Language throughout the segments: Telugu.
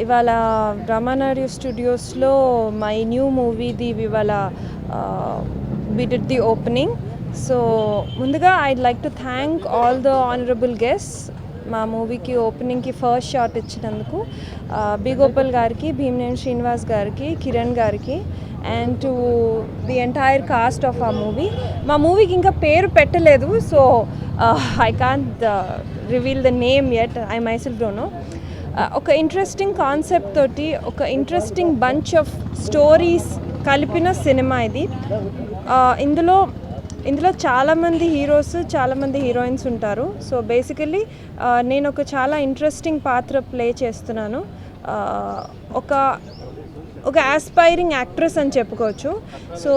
ఇవాళ రామానాయుడు స్టూడియోస్లో మై న్యూ మూవీది ఇవాళ we did the opening. So ముందుగా I'd like to thank all the honourable guests మా మూవీకి ఓపెనింగ్కి ఫస్ట్ షాట్ ఇచ్చినందుకు బి గోపాల్ గారికి, భీమనేని శ్రీనివాస్ గారికి, కిరణ్ గారికి and to the entire cast of ఆ మూవీ. మా మూవీకి ఇంకా పేరు పెట్టలేదు, so I can't reveal the name yet, I myself don't know. ఒక ఇంట్రెస్టింగ్ కాన్సెప్ట్ తోటి ఒక ఇంట్రెస్టింగ్ బంచ్ ఆఫ్ స్టోరీస్ కలిపిన సినిమా ఇది. ఇందులో చాలామంది హీరోస్, చాలామంది హీరోయిన్స్ ఉంటారు. సో బేసికలీ నేను ఒక చాలా ఇంట్రెస్టింగ్ పాత్ర ప్లే చేస్తున్నాను. ఒక ఆస్పైరింగ్ యాక్ట్రెస్ అని చెప్పుకోవచ్చు. సో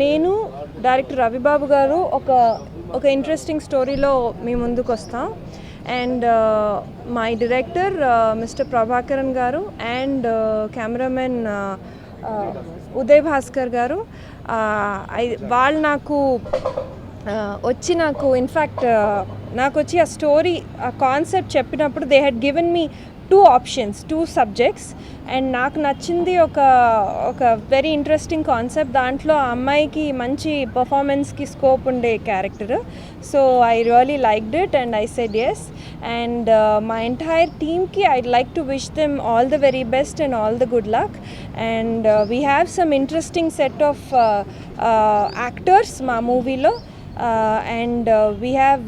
నేను డైరెక్టర్ రవిబాబు గారు ఒక ఇంట్రెస్టింగ్ స్టోరీలో మీ ముందుకు వస్తాం. And my director mister Prabhakaran గారు అండ్ కెమెరామెన్ ఉదయ్ భాస్కర్ గారు, వాళ్ళు నాకు ఇన్ఫ్యాక్ట్ నాకు వచ్చి ఆ స్టోరీ, ఆ కాన్సెప్ట్ చెప్పినప్పుడు they had given me 2 options, 2 subjects. And నాకు నచ్చింది ఒక వెరీ ఇంట్రెస్టింగ్ కాన్సెప్ట్. దాంట్లో ఆ అమ్మాయికి మంచి పర్ఫార్మెన్స్కి స్కోప్ ఉండే character. So I really liked it and I said yes. And మా ఎంటైర్ టీమ్కి I'd like to wish them all the very best and all the good luck. And we have some interesting set of actors మా మూవీలో. And we have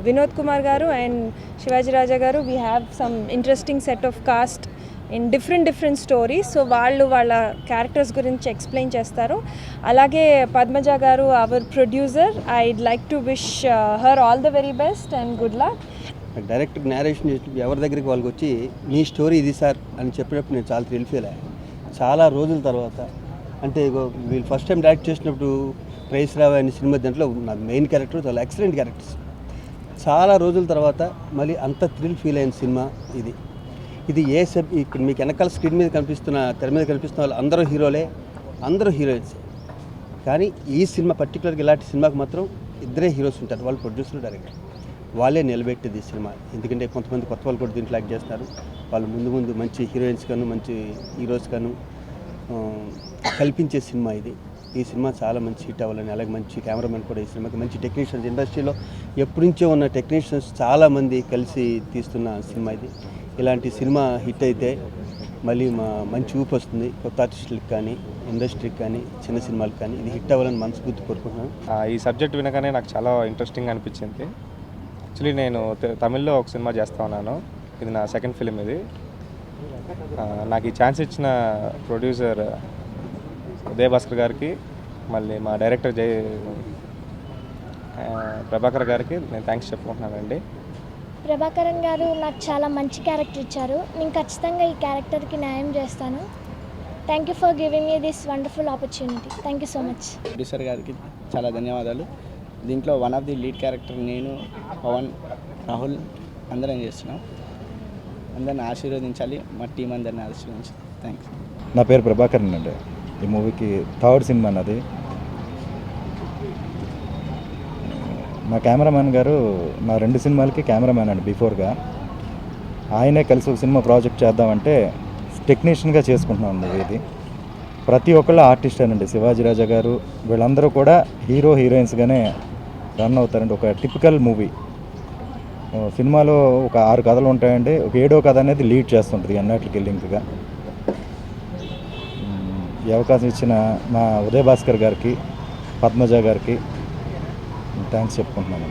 Vinod Kumar గారు అండ్ శివాజీ రాజా గారు. We have some interesting set of cost in different stories. So వాళ్ళ క్యారెక్టర్స్ గురించి ఎక్స్ప్లెయిన్ చేస్తారు. అలాగే పద్మజ గారు, hour producer, I'd like to wish her all the very best and good luck. Director narration ఎవరి దగ్గరికి వాళ్ళకి వచ్చి మీ స్టోరీ ఇది సార్ అని చెప్పినప్పుడు నేను చాలా థ్రిల్ ఫీల్ అయ్యాను. చాలా రోజుల తర్వాత, అంటే వీళ్ళు ఫస్ట్ టైం డైరెక్ట్ చేసినప్పుడు ప్రైస్ రావే అనే సినిమా దాంట్లో నా మెయిన్ క్యారెక్టర్ చాలా ఎక్సలెంట్ క్యారెక్టర్స్. చాలా రోజుల తర్వాత మళ్ళీ అంత థ్రిల్ ఫీల్ అయిన సినిమా ఇది. ఇక్కడ మీకు వెనకాల స్క్రీన్ మీద తెర మీద కనిపిస్తున్న వాళ్ళు అందరూ హీరోలే, అందరూ హీరోయిన్స్. కానీ ఈ సినిమా పర్టికులర్గా ఇలాంటి సినిమాకి మాత్రం ఇద్దరే హీరోస్ ఉంటారు, వాళ్ళు ప్రొడ్యూసర్, డైరెక్టర్. వాళ్ళే నిలబెట్టేది ఈ సినిమా. ఎందుకంటే కొంతమంది కొత్త వాళ్ళు కూడా దీంట్లో యాక్ట్ చేస్తున్నారు. వాళ్ళు ముందు మంచి హీరోయిన్స్ గాను మంచి హీరోస్ గాను కల్పించే సినిమా ఇది. ఈ సినిమా చాలా మంచి హిట్ అవ్వాలని, అలాగే మంచి కెమెరామెన్ కూడా ఈ సినిమాకి, మంచి టెక్నీషియన్స్, ఇండస్ట్రీలో ఎప్పటి నుంచో ఉన్న టెక్నీషియన్స్ చాలామంది కలిసి తీస్తున్న సినిమా ఇది. ఇలాంటి సినిమా హిట్ అయితే మళ్ళీ మంచి ఊపు వస్తుంది కొత్త ఆర్టిస్టులకు కానీ, ఇండస్ట్రీకి కానీ, చిన్న సినిమాలకు కానీ. ఇది హిట్ అవ్వాలని మనస్ఫూర్తి కోరుకుంటున్నాను. ఈ సబ్జెక్ట్ వినగానే నాకు చాలా ఇంట్రెస్టింగ్ అనిపించింది. యాక్చువల్లీ నేను తమిళ్లో ఒక సినిమా చేస్తూ ఉన్నాను. ఇది నా సెకండ్ ఫిలిం. ఇది నాకు ఈ ఛాన్స్ ఇచ్చిన ప్రొడ్యూసర్ ఉదయ్ భాస్కర్ గారికి, మళ్ళీ మా డైరెక్టర్ ప్రభాకర్ గారికి నేను థ్యాంక్స్ చెప్పుకుంటున్నానండి. ప్రభాకరన్ గారు నాకు చాలా మంచి క్యారెక్టర్ ఇచ్చారు. నేను ఖచ్చితంగా ఈ క్యారెక్టర్కి న్యాయం చేస్తాను. Thank you for giving me this wonderful opportunity. Thank you so much. Producer గారికి చాలా ధన్యవాదాలు. దీంట్లో one of the lead character నేను, పవన్, రాహుల్ అందరం చేస్తున్నాం. అందరిని ఆశీర్వదించాలి, మా టీం అందరిని ఆశీర్వదించాలి. థ్యాంక్స్. నా పేరు ప్రభాకరన్ అండి. ఈ మూవీకి థర్డ్ సినిమా అన్నది. మా కెమెరామ్యాన్ గారు నా 2 సినిమాలకి కెమెరామ్యాన్ అండి. బిఫోర్గా ఆయనే కలిసి ఒక సినిమా ప్రాజెక్ట్ చేద్దామంటే టెక్నీషియన్గా చేసుకుంటున్నాం మూవీ ఇది. ప్రతి ఒక్కళ్ళు ఆర్టిస్ట్ అనండి. శివాజీ రాజా గారు వీళ్ళందరూ కూడా హీరోయిన్స్గానే రన్ అవుతారండి. ఒక టిపికల్ మూవీ. సినిమాలో ఒక 6 కథలు ఉంటాయండి. ఒక 7వ కథ అనేది లీడ్ చేస్తుంటుంది అన్నిటికి లింక్గా. ఈ అవకాశం ఇచ్చిన మా ఉదయ్ భాస్కర్ గారికి, పద్మజ గారికి థ్యాంక్స్ చెప్పుకుంటున్నాను.